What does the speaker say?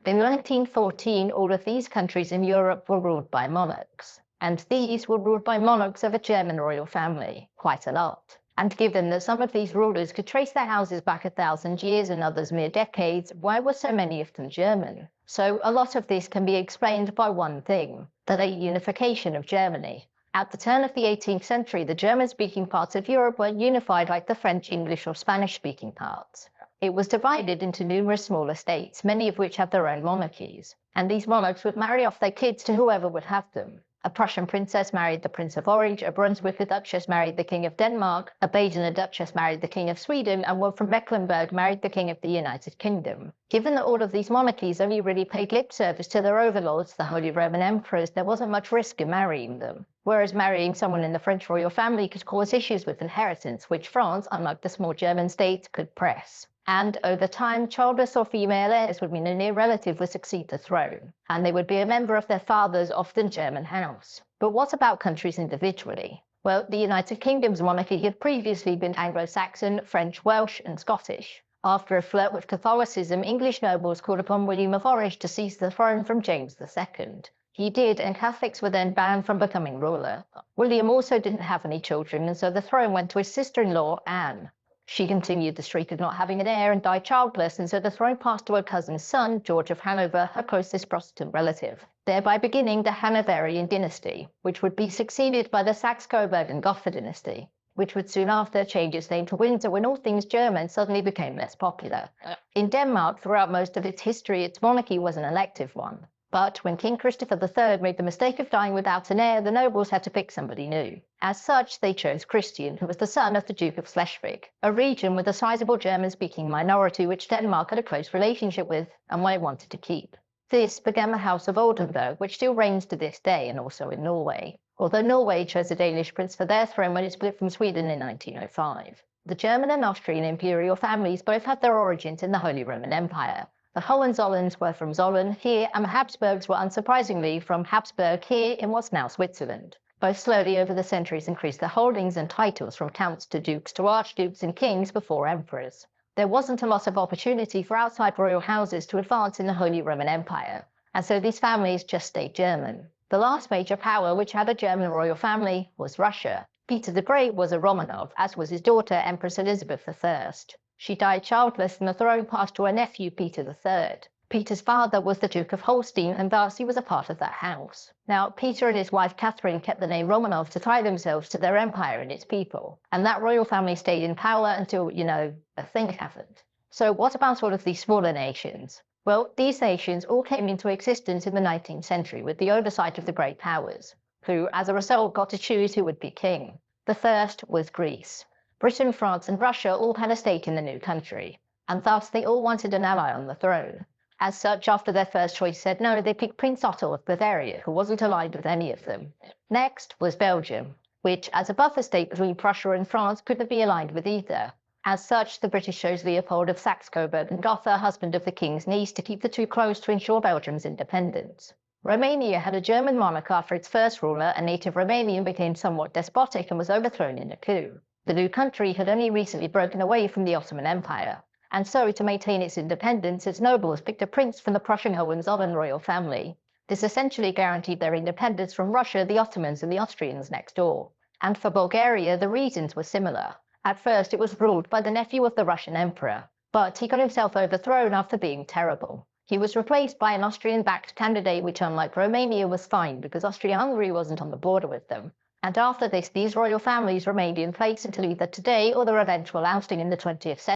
In 1914, all of these countries in Europe were ruled by monarchs, and these were ruled by monarchs of a German royal family, quite a lot. And given that some of these rulers could trace their houses back 1,000 years and others mere decades, why were so many of them German? So a lot of this can be explained by one thing: the late unification of Germany. At the turn of the 18th century, the German-speaking parts of Europe weren't unified like the French, English, or Spanish-speaking parts. It was divided into numerous smaller states, many of which had their own monarchies, and these monarchs would marry off their kids to whoever would have them. A Prussian princess married the Prince of Orange, a Brunswicker duchess married the King of Denmark, a Badener duchess married the King of Sweden, and one from Mecklenburg married the King of the United Kingdom. Given that all of these monarchies only really paid lip service to their overlords, the Holy Roman Emperors, there wasn't much risk in marrying them. Whereas marrying someone in the French royal family could cause issues with inheritance, which France, unlike the small German states, could press. And over time, childless or female heirs would mean a near relative would succeed the throne, and they would be a member of their father's, often German, house. But what about countries individually? Well, the United Kingdom's monarchy had previously been Anglo-Saxon, French, Welsh, and Scottish. After a flirt with Catholicism, English nobles called upon William of Orange to seize the throne from James II. He did, and Catholics were then banned from becoming ruler. William also didn't have any children, and so the throne went to his sister-in-law, Anne. She continued the streak of not having an heir and died childless, and so the throne passed to her cousin's son, George of Hanover, her closest Protestant relative, thereby beginning the Hanoverian dynasty, which would be succeeded by the Saxe-Coburg and Gotha dynasty, which would soon after change its name to Windsor when all things German suddenly became less popular. In Denmark, throughout most of its history, its monarchy was an elective one. But when King Christopher III made the mistake of dying without an heir, the nobles had to pick somebody new. As such, they chose Christian, who was the son of the Duke of Schleswig, a region with a sizable German-speaking minority which Denmark had a close relationship with and one it wanted to keep. This began the House of Oldenburg, which still reigns to this day and also in Norway, although Norway chose a Danish prince for their throne when it split from Sweden in 1905. The German and Austrian imperial families both had their origins in the Holy Roman Empire. The Hohenzollerns were from Zollern here, and the Habsburgs were unsurprisingly from Habsburg here in what's now Switzerland. Both slowly over the centuries increased their holdings and titles from counts to dukes to archdukes and kings before emperors. There wasn't a lot of opportunity for outside royal houses to advance in the Holy Roman Empire, and so these families just stayed German. The last major power which had a German royal family was Russia. Peter the Great was a Romanov, as was his daughter Empress Elizabeth I. She died childless and the throne passed to her nephew Peter III. Peter's father was the Duke of Holstein, and thus he was a part of that house. Now, Peter and his wife Catherine kept the name Romanov to tie themselves to their empire and its people, and that royal family stayed in power until, a thing happened. So what about all of these smaller nations? Well, these nations all came into existence in the 19th century with the oversight of the great powers, who, as a result, got to choose who would be king. The first was Greece. Britain, France, and Russia all had a stake in the new country, and thus they all wanted an ally on the throne. As such, after their first choice said no, they picked Prince Otto of Bavaria, who wasn't aligned with any of them. Next was Belgium, which, as a buffer state between Prussia and France, couldn't be aligned with either. As such, the British chose Leopold of Saxe-Coburg and Gotha, husband of the king's niece, to keep the two close to ensure Belgium's independence. Romania had a German monarch after its first ruler, a native Romanian, became somewhat despotic and was overthrown in a coup. The new country had only recently broken away from the Ottoman Empire, and so to maintain its independence, its nobles picked a prince from the Prussian Hohenzollern royal family. This essentially guaranteed their independence from Russia, the Ottomans, and the Austrians next door. And for Bulgaria, the reasons were similar. At first, it was ruled by the nephew of the Russian emperor, but he got himself overthrown after being terrible. He was replaced by an Austrian-backed candidate, which, unlike Romania, was fine because Austria-Hungary wasn't on the border with them. And after this, these royal families remained in place until either today or their eventual ousting in the 20th century.